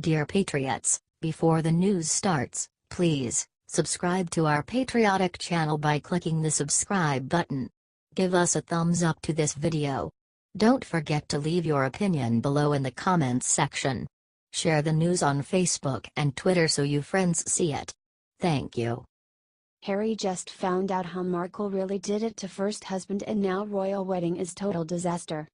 Dear Patriots, before the news starts, please subscribe to our patriotic channel by clicking the subscribe button. Give us a thumbs up to this video. Don't forget to leave your opinion below in the comments section. Share the news on Facebook and Twitter so your friends see it. Thank you. Harry just found out how Markle really did it to first husband, and now royal wedding is total disaster.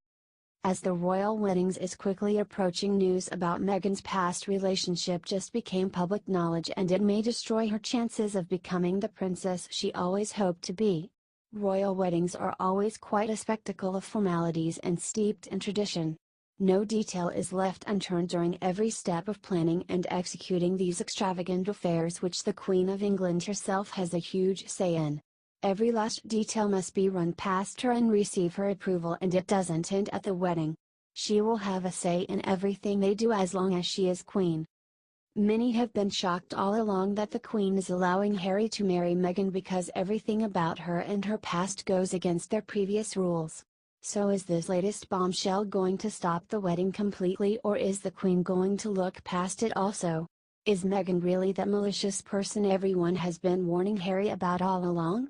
As the royal weddings is quickly approaching, news about Meghan's past relationship just became public knowledge, and it may destroy her chances of becoming the princess she always hoped to be. Royal weddings are always quite a spectacle of formalities and steeped in tradition. No detail is left unturned during every step of planning and executing these extravagant affairs, which the Queen of England herself has a huge say in. Every last detail must be run past her and receive her approval, and it doesn't end at the wedding. She will have a say in everything they do as long as she is queen. Many have been shocked all along that the Queen is allowing Harry to marry Meghan because everything about her and her past goes against their previous rules. So is this latest bombshell going to stop the wedding completely, or is the Queen going to look past it also? Is Meghan really that malicious person everyone has been warning Harry about all along?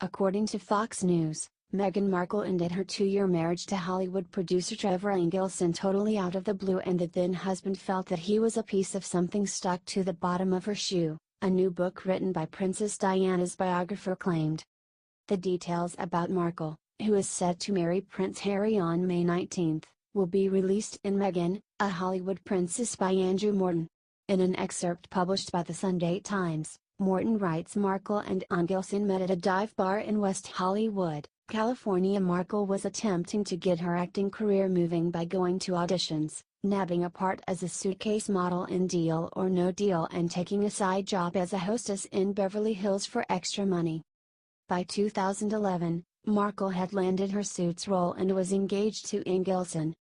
According to Fox News, Meghan Markle ended her 2-year marriage to Hollywood producer Trevor Engelson totally out of the blue, and the then husband felt that he was a piece of something stuck to the bottom of her shoe, a new book written by Princess Diana's biographer claimed. The details about Markle, who is set to marry Prince Harry on May 19, will be released in Meghan, a Hollywood Princess by Andrew Morton. In an excerpt published by the Sunday Times, Morton writes Markle and Engelson met at a dive bar in West Hollywood, California. Markle was attempting to get her acting career moving by going to auditions, nabbing a part as a suitcase model in Deal or No Deal, and taking a side job as a hostess in Beverly Hills for extra money. By 2011, Markle had landed her Suits role and was engaged to Engelson.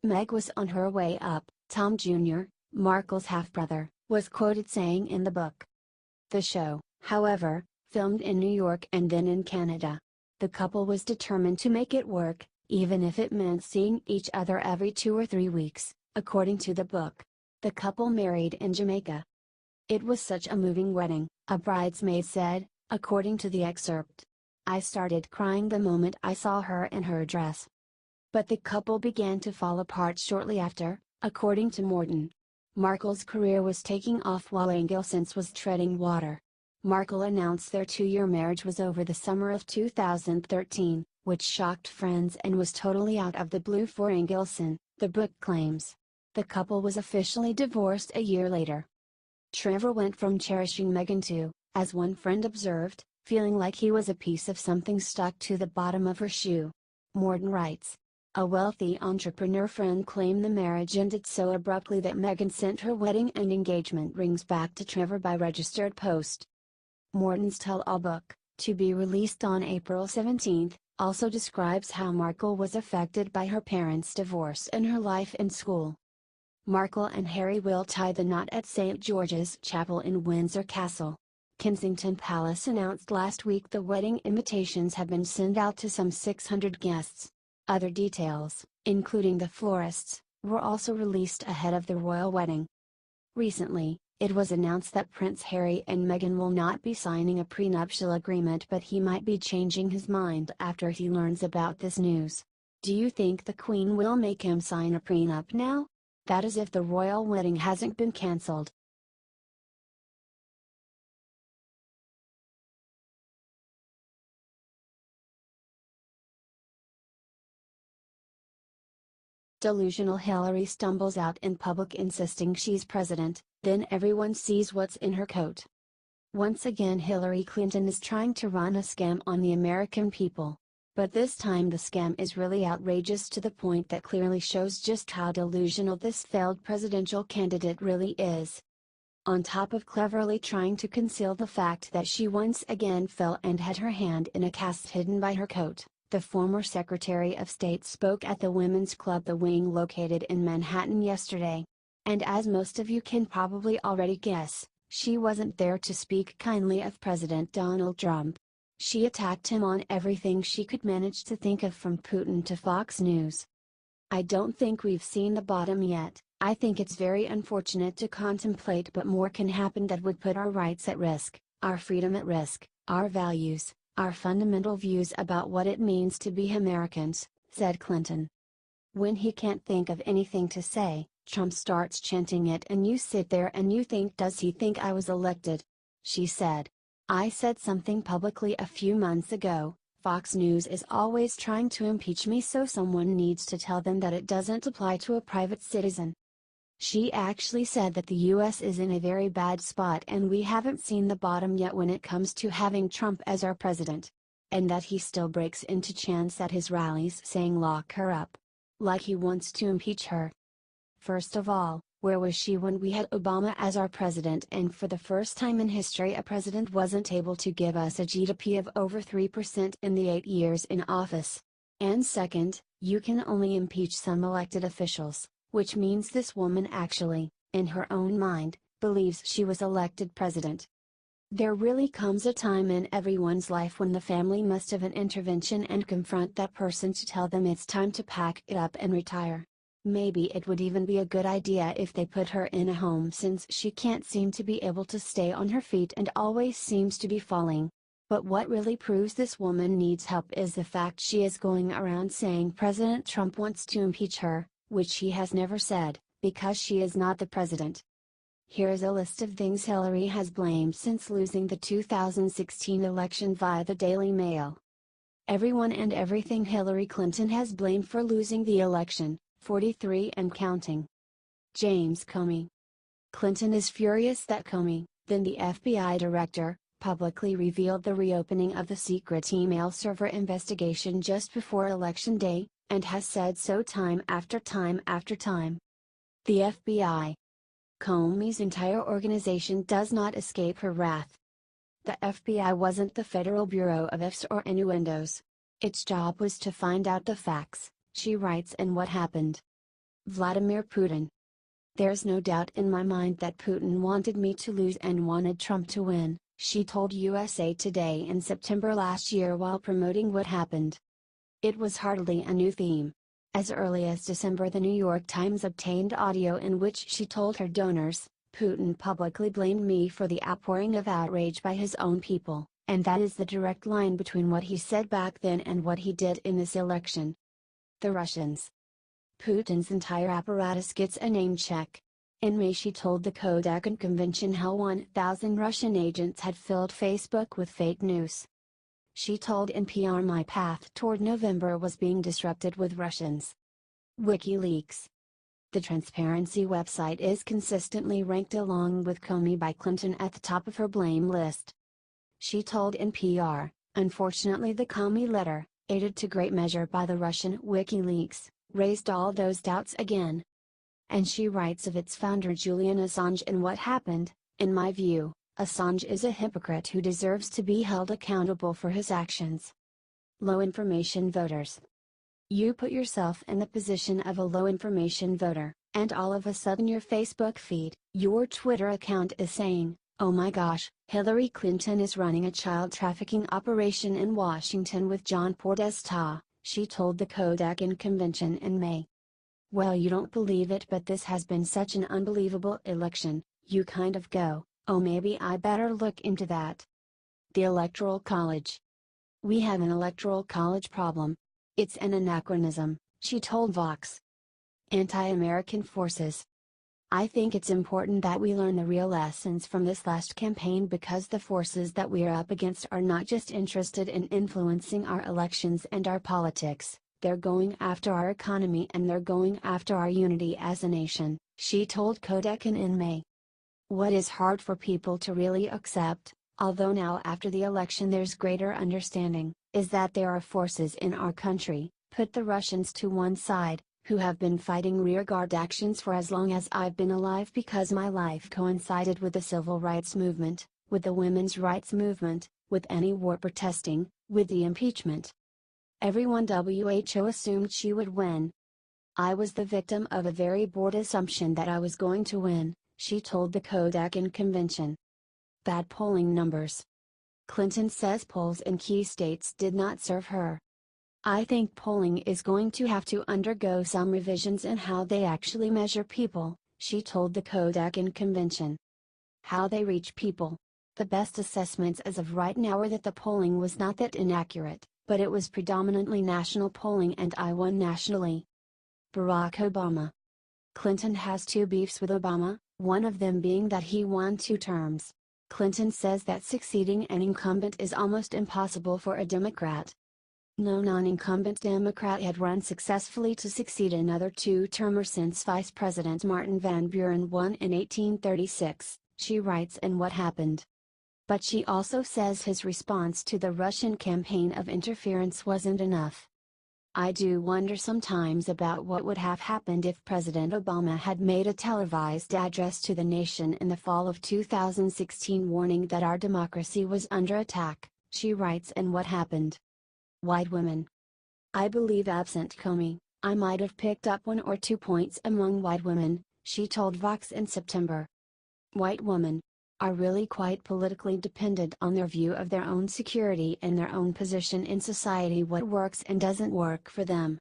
Meg was on her way up. Tom Jr., Markle's half-brother, was quoted saying in the book. The show, however, filmed in New York and then in Canada. The couple was determined to make it work, even if it meant seeing each other every 2 or 3 weeks, according to the book. The couple married in Jamaica. It was such a moving wedding, a bridesmaid said, according to the excerpt. I started crying the moment I saw her in her dress. But the couple began to fall apart shortly after, according to Morton. Markle's career was taking off while Engelson's was treading water. Markle announced their 2-year marriage was over the summer of 2013, which shocked friends and was totally out of the blue for Engelson, the book claims. The couple was officially divorced a year later. Trevor went from cherishing Meghan to, as one friend observed, feeling like he was a piece of something stuck to the bottom of her shoe. Morton writes. A wealthy entrepreneur friend claimed the marriage ended so abruptly that Meghan sent her wedding and engagement rings back to Trevor by registered post. Morton's tell-all book, to be released on April 17, also describes how Markle was affected by her parents' divorce and her life in school. Markle and Harry will tie the knot at St. George's Chapel in Windsor Castle. Kensington Palace announced last week the wedding invitations have been sent out to some 600 guests. Other details, including the florists, were also released ahead of the royal wedding. Recently, it was announced that Prince Harry and Meghan will not be signing a prenuptial agreement, but he might be changing his mind after he learns about this news. Do you think the Queen will make him sign a prenup now? That is if the royal wedding hasn't been cancelled. Delusional Hillary stumbles out in public insisting she's president, then everyone sees what's in her coat. Once again, Hillary Clinton is trying to run a scam on the American people. But this time the scam is really outrageous, to the point that clearly shows just how delusional this failed presidential candidate really is. On top of cleverly trying to conceal the fact that she once again fell and had her hand in a cast hidden by her coat, the former Secretary of State spoke at the Women's Club The Wing located in Manhattan yesterday. And as most of you can probably already guess, she wasn't there to speak kindly of President Donald Trump. She attacked him on everything she could manage to think of, from Putin to Fox News. I don't think we've seen the bottom yet, I think it's very unfortunate to contemplate, but more can happen that would put our rights at risk, our freedom at risk, our values, our fundamental views about what it means to be Americans," said Clinton. When he can't think of anything to say, Trump starts chanting it and you sit there and you think, does he think I was elected? She said. "I said something publicly a few months ago, Fox News is always trying to impeach me, so someone needs to tell them that it doesn't apply to a private citizen." She actually said that the US is in a very bad spot and we haven't seen the bottom yet when it comes to having Trump as our president. And that he still breaks into chants at his rallies saying lock her up. Like he wants to impeach her. First of all, where was she when we had Obama as our president, and for the first time in history a president wasn't able to give us a GDP of over 3% in the 8 years in office? And second, you can only impeach some elected officials, which means this woman actually, in her own mind, believes she was elected president. There really comes a time in everyone's life when the family must have an intervention and confront that person to tell them it's time to pack it up and retire. Maybe it would even be a good idea if they put her in a home, since she can't seem to be able to stay on her feet and always seems to be falling. But what really proves this woman needs help is the fact she is going around saying President Trump wants to impeach her, which he has never said, because she is not the president. Here is a list of things Hillary has blamed since losing the 2016 election via the Daily Mail. Everyone and everything Hillary Clinton has blamed for losing the election, 43 and counting. James Comey. Clinton is furious that Comey, then the FBI director, publicly revealed the reopening of the secret email server investigation just before Election Day, and has said so time after time after time. The FBI. Comey's entire organization does not escape her wrath. The FBI wasn't the Federal Bureau of Ifs or Innuendos. Its job was to find out the facts, she writes, and what happened. Vladimir Putin. There's no doubt in my mind that Putin wanted me to lose and wanted Trump to win, she told USA Today in September last year while promoting what happened. It was hardly a new theme. As early as December, the New York Times obtained audio in which she told her donors, Putin publicly blamed me for the outpouring of outrage by his own people, and that is the direct line between what he said back then and what he did in this election. The Russians. Putin's entire apparatus gets a name check. In May, she told the Kodakin Convention how 1,000 Russian agents had filled Facebook with fake news. She told NPR my path toward November was being disrupted with Russians. WikiLeaks. The transparency website is consistently ranked along with Comey by Clinton at the top of her blame list. She told NPR, unfortunately the Comey letter, aided to great measure by the Russian WikiLeaks, raised all those doubts again. And she writes of its founder Julian Assange and what happened. In my view, Assange is a hypocrite who deserves to be held accountable for his actions. Low information voters. You put yourself in the position of a low information voter, and all of a sudden your Facebook feed, your Twitter account is saying, oh my gosh, Hillary Clinton is running a child trafficking operation in Washington with John Podesta, she told the Kodakin Convention in May. Well, you don't believe it, but this has been such an unbelievable election, you kind of go, oh, maybe I better look into that. The Electoral College. We have an Electoral College problem. It's an anachronism, she told Vox. Anti-American forces. I think it's important that we learn the real lessons from this last campaign, because the forces that we're up against are not just interested in influencing our elections and our politics, they're going after our economy and they're going after our unity as a nation, she told Kodakin in May. What is hard for people to really accept, although now after the election there's greater understanding, is that there are forces in our country, put the Russians to one side, who have been fighting rearguard actions for as long as I've been alive, because my life coincided with the civil rights movement, with the women's rights movement, with anti-war protesting, with the impeachment. Everyone WHO assumed she would win. I was the victim of a very bored assumption that I was going to win, she told the Kodakin Convention. Bad polling numbers. Clinton says polls in key states did not serve her. I think polling is going to have to undergo some revisions in how they actually measure people, she told the Kodakin convention. How they reach people. The best assessments as of right now are that the polling was not that inaccurate, but it was predominantly national polling and I won nationally. Barack Obama. Clinton has two beefs with Obama, one of them being that he won 2 terms. Clinton says that succeeding an incumbent is almost impossible for a Democrat. No non-incumbent Democrat had run successfully to succeed another 2-termer since Vice President Martin Van Buren won in 1836, she writes in What Happened. But she also says his response to the Russian campaign of interference wasn't enough. I do wonder sometimes about what would have happened if President Obama had made a televised address to the nation in the fall of 2016 warning that our democracy was under attack, she writes in What Happened. White women. I believe absent Comey, I might have picked up 1 or 2 points among white women, she told Vox in September. White women are really quite politically dependent on their view of their own security and their own position in society, what works and doesn't work for them.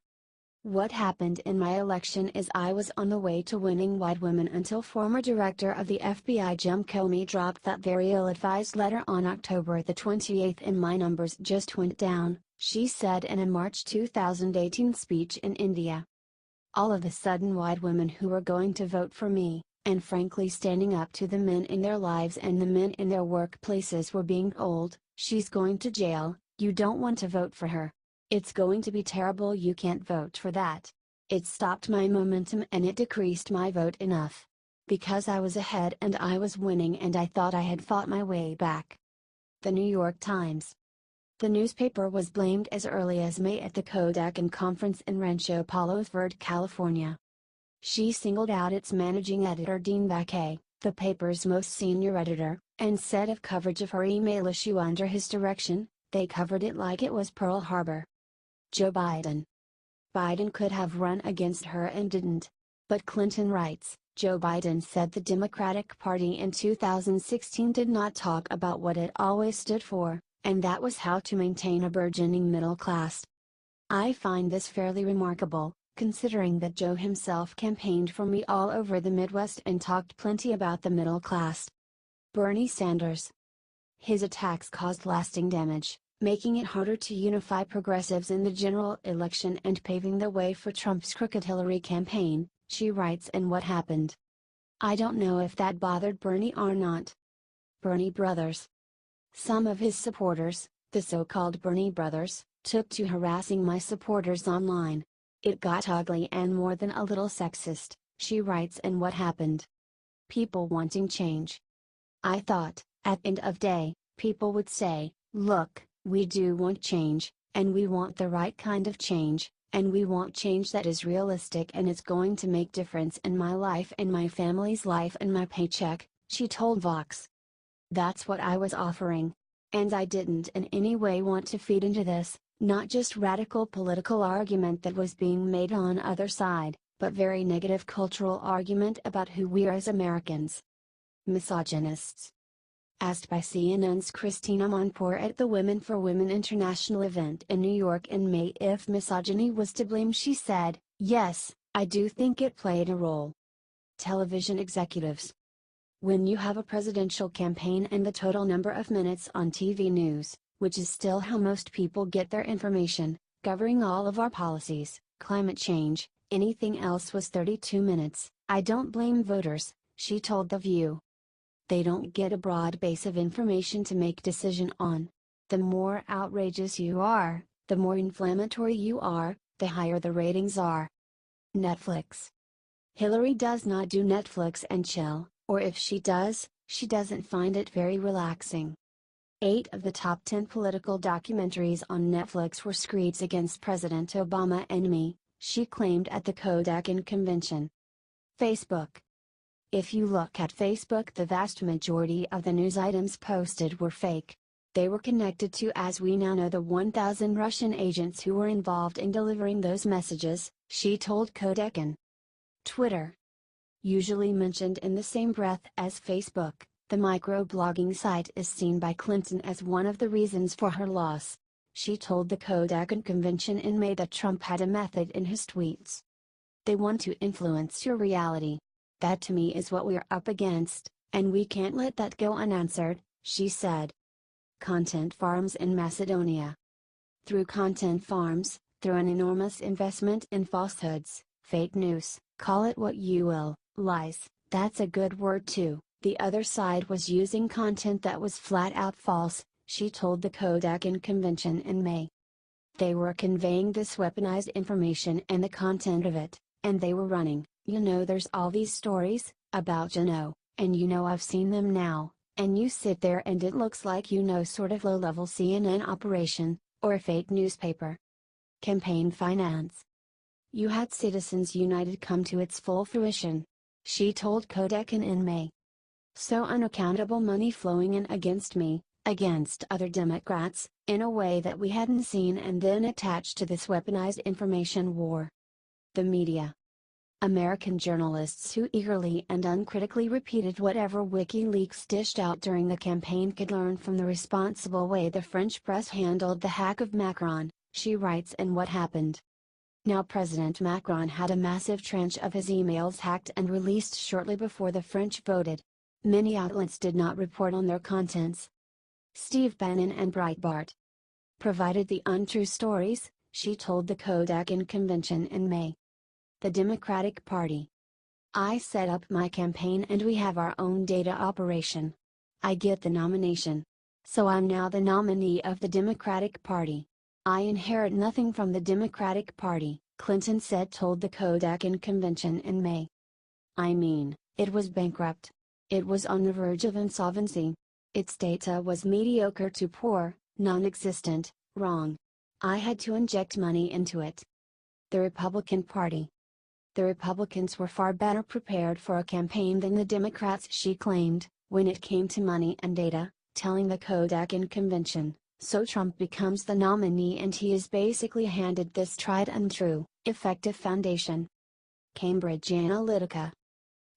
What happened in my election is I was on the way to winning white women until former director of the FBI Jim Comey dropped that very ill-advised letter on October the 28th and my numbers just went down, she said in a March 2018 speech in India. All of a sudden white women who were going to vote for me, and frankly standing up to the men in their lives and the men in their workplaces were being told, she's going to jail, you don't want to vote for her. It's going to be terrible, you can't vote for that. It stopped my momentum and it decreased my vote enough. Because I was ahead and I was winning and I thought I had fought my way back. The New York Times. The newspaper was blamed as early as May at the Kodakin conference in Rancho Palos Verdes, California. She singled out its managing editor Dean Baquet, the paper's most senior editor, and said of coverage of her email issue under his direction, they covered it like it was Pearl Harbor. Joe Biden. Biden could have run against her and didn't. But Clinton writes, Joe Biden said the Democratic Party in 2016 did not talk about what it always stood for, and that was how to maintain a burgeoning middle class. I find this fairly remarkable, considering that Joe himself campaigned for me all over the Midwest and talked plenty about the middle class. Bernie Sanders. His attacks caused lasting damage, making it harder to unify progressives in the general election and paving the way for Trump's crooked Hillary campaign, she writes in What Happened. I don't know if that bothered Bernie or not. Bernie Brothers. Some of his supporters, the so-called Bernie Brothers, took to harassing my supporters online. It got ugly and more than a little sexist, she writes in What Happened. People wanting change. I thought, at end of day, people would say, look, we do want change, and we want the right kind of change, and we want change that is realistic and is going to make difference in my life and my family's life and my paycheck, she told Vox. That's what I was offering. And I didn't in any way want to feed into this, not just radical political argument that was being made on other side, but very negative cultural argument about who we are as Americans. Misogynists. Asked by CNN's Christina Monpour at the Women for Women International event in New York in May if misogyny was to blame, she said, yes, I do think it played a role. Television executives. When you have a presidential campaign and the total number of minutes on TV news, which is still how most people get their information, covering all of our policies, climate change, anything else was 32 minutes, I don't blame voters, she told The View. They don't get a broad base of information to make decision on. The more outrageous you are, the more inflammatory you are, the higher the ratings are. Netflix. Hillary does not do Netflix and chill, or if she does, she doesn't find it very relaxing. 8 of the top 10 political documentaries on Netflix were screeds against President Obama and me, she claimed at the Kodakin convention. Facebook. If you look at Facebook, the vast majority of the news items posted were fake. They were connected to, as we now know, the 1,000 Russian agents who were involved in delivering those messages, she told Kodakin. Twitter. Usually mentioned in the same breath as Facebook, the microblogging site is seen by Clinton as one of the reasons for her loss. she told the Kodak convention in May that Trump had a method in his tweets. They want to influence your reality. That to me is what we're up against, and we can't let that go unanswered, she said. Content farms in Macedonia. Through content farms, through an enormous investment in falsehoods, fake news, call it what you will, lies, that's a good word too. The other side was using content that was flat out false, she told the Kodak convention in May. They were conveying this weaponized information and the content of it, and they were running, there's all these stories, about and I've seen them now, and you sit there and it looks like sort of low-level CNN operation, or a fake newspaper. Campaign finance. You had Citizens United come to its full fruition. She told Kodak in May. So unaccountable money flowing in against me, against other Democrats, in a way that we hadn't seen, and then attached to this weaponized information war. The media. American journalists who eagerly and uncritically repeated whatever WikiLeaks dished out during the campaign could learn from the responsible way the French press handled the hack of Macron, she writes in What Happened. Now President Macron had a massive tranche of his emails hacked and released shortly before the French voted. Many outlets did not report on their contents. Steve Bannon and Breitbart provided the untrue stories, she told the Kodak convention in May. The Democratic Party. I set up my campaign and we have our own data operation. I get the nomination. So I'm now the nominee of the Democratic Party. I inherit nothing from the Democratic Party, Clinton told the Kodak convention in May. I mean, it was bankrupt. It was on the verge of insolvency. Its data was mediocre to poor, non-existent, wrong. I had to inject money into it. The Republican Party. The Republicans were far better prepared for a campaign than the Democrats, she claimed, when it came to money and data, telling the Kodak convention. So Trump becomes the nominee and he is basically handed this tried and true, effective foundation. Cambridge Analytica.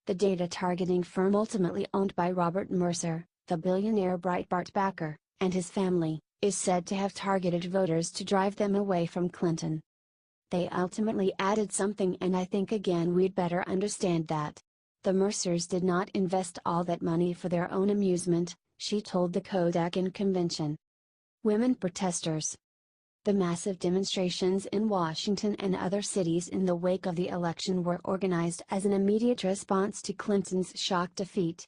The data targeting firm ultimately owned by Robert Mercer, the billionaire Breitbart backer, and his family, is said to have targeted voters to drive them away from Clinton. They ultimately added something, and I think again we'd better understand that. The Mercers did not invest all that money for their own amusement, she told the Kodak convention. Women protesters. The massive demonstrations in Washington and other cities in the wake of the election were organized as an immediate response to Clinton's shock defeat.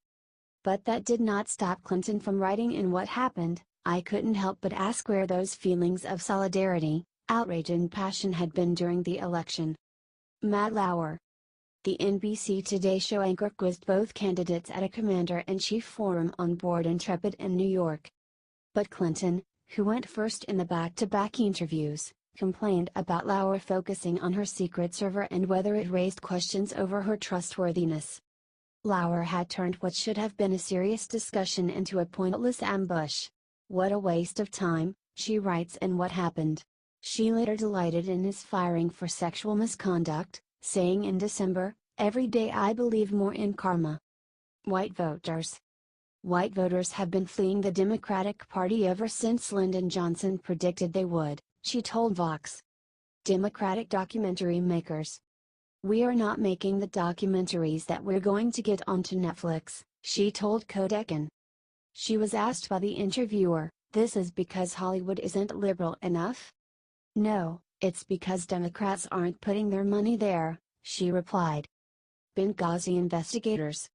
But that did not stop Clinton from writing in What Happened, I couldn't help but ask where those feelings of solidarity, outrage and passion had been during the election. Matt Lauer. The NBC Today Show anchor quizzed both candidates at a Commander-in-Chief forum on board Intrepid in New York. But Clinton, who went first in the back-to-back interviews, complained about Lauer focusing on her secret server and whether it raised questions over her trustworthiness. Lauer had turned what should have been a serious discussion into a pointless ambush. What a waste of time, she writes in What Happened. She later delighted in his firing for sexual misconduct, saying in December, "Every day I believe more in karma." White voters. White voters have been fleeing the Democratic Party ever since Lyndon Johnson predicted they would, she told Vox. Democratic documentary makers. We are not making the documentaries that we're going to get onto Netflix, she told Kodak. She was asked by the interviewer, "This is because Hollywood isn't liberal enough?" "No, it's because Democrats aren't putting their money there," she replied. Benghazi investigators.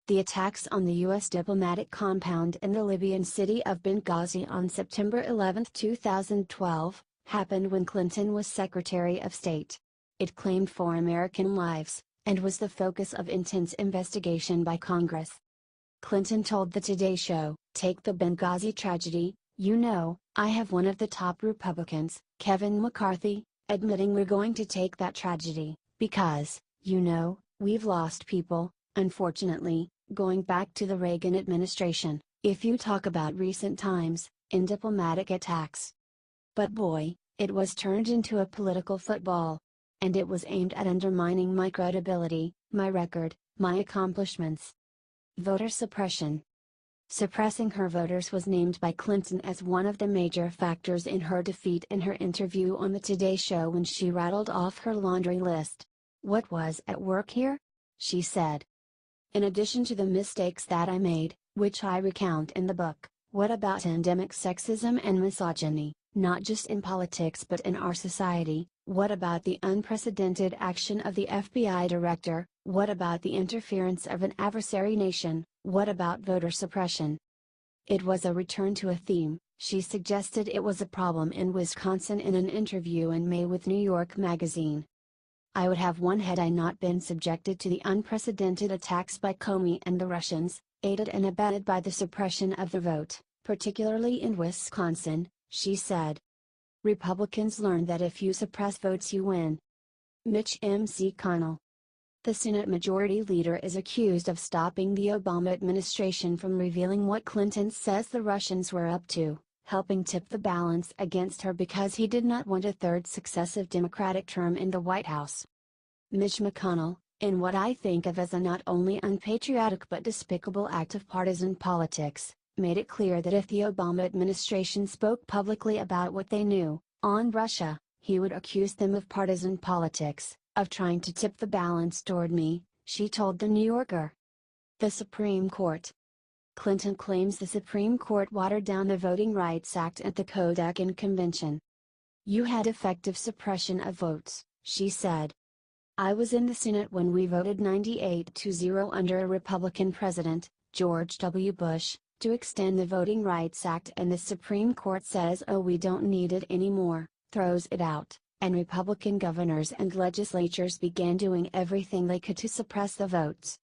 The attacks on the U.S. diplomatic compound in the Libyan city of Benghazi on September 11, 2012, happened when Clinton was Secretary of State. It claimed 4 American lives, and was the focus of intense investigation by Congress. Clinton told the Today Show, "Take the Benghazi tragedy, I have one of the top Republicans, Kevin McCarthy, admitting we're going to take that tragedy, because, we've lost people, unfortunately, going back to the Reagan administration, if you talk about recent times, in diplomatic attacks." But boy, it was turned into a political football. And it was aimed at undermining my credibility, my record, my accomplishments. Voter suppression. Suppressing her voters was named by Clinton as one of the major factors in her defeat in her interview on the Today Show when she rattled off her laundry list. "What was at work here?" she said. "In addition to the mistakes that I made, which I recount in the book, what about endemic sexism and misogyny, not just in politics but in our society? What about the unprecedented action of the FBI director? What about the interference of an adversary nation? What about voter suppression?" It was a return to a theme. She suggested it was a problem in Wisconsin in an interview in May with New York Magazine. "I would have won had I not been subjected to the unprecedented attacks by Comey and the Russians, aided and abetted by the suppression of the vote, particularly in Wisconsin," she said. "Republicans learned that if you suppress votes you win." Mitch McConnell, the Senate Majority Leader, is accused of stopping the Obama administration from revealing what Clinton says the Russians were up to, helping tip the balance against her because he did not want a third successive Democratic term in the White House. Mitch McConnell, in what I think of as a not only unpatriotic but despicable act of partisan politics, made it clear that if the Obama administration spoke publicly about what they knew, on Russia, he would accuse them of partisan politics, of trying to tip the balance toward me, she told The New Yorker. The Supreme Court. Clinton claims the Supreme Court watered down the Voting Rights Act at the Kodakin Convention. "You had effective suppression of votes," she said. "I was in the Senate when we voted 98-0 under a Republican president, George W. Bush, to extend the Voting Rights Act, and the Supreme Court says, oh, we don't need it anymore, throws it out, and Republican governors and legislatures began doing everything they could to suppress the votes."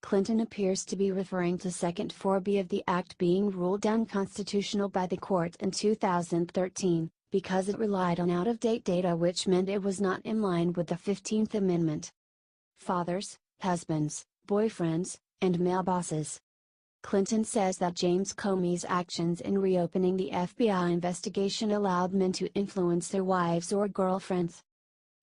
Clinton appears to be referring to Section 4B of the Act being ruled unconstitutional by the court in 2013, because it relied on out-of-date data, which meant it was not in line with the 15th Amendment. Fathers, husbands, boyfriends, and male bosses. Clinton says that James Comey's actions in reopening the FBI investigation allowed men to influence their wives or girlfriends.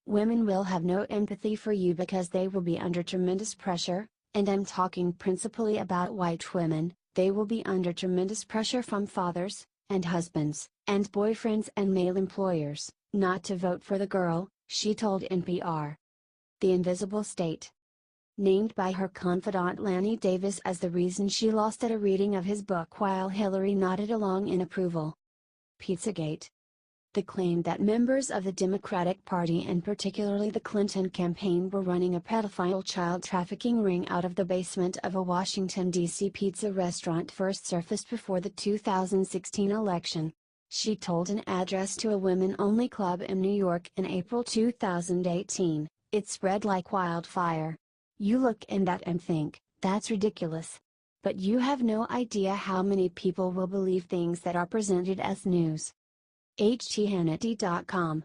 "Women will have no empathy for you because they will be under tremendous pressure, and I'm talking principally about white women. They will be under tremendous pressure from fathers, and husbands, and boyfriends and male employers, not to vote for the girl," she told NPR. The Invisible State. Named by her confidant Lanny Davis as the reason she lost at a reading of his book while Hillary nodded along in approval. Pizzagate. The claim that members of the Democratic Party and particularly the Clinton campaign were running a pedophile child trafficking ring out of the basement of a Washington, D.C. pizza restaurant first surfaced before the 2016 election. She told an address to a women-only club in New York in April 2018, "It spread like wildfire. You look in that and think, that's ridiculous. But you have no idea how many people will believe things that are presented as news." HTHannity.com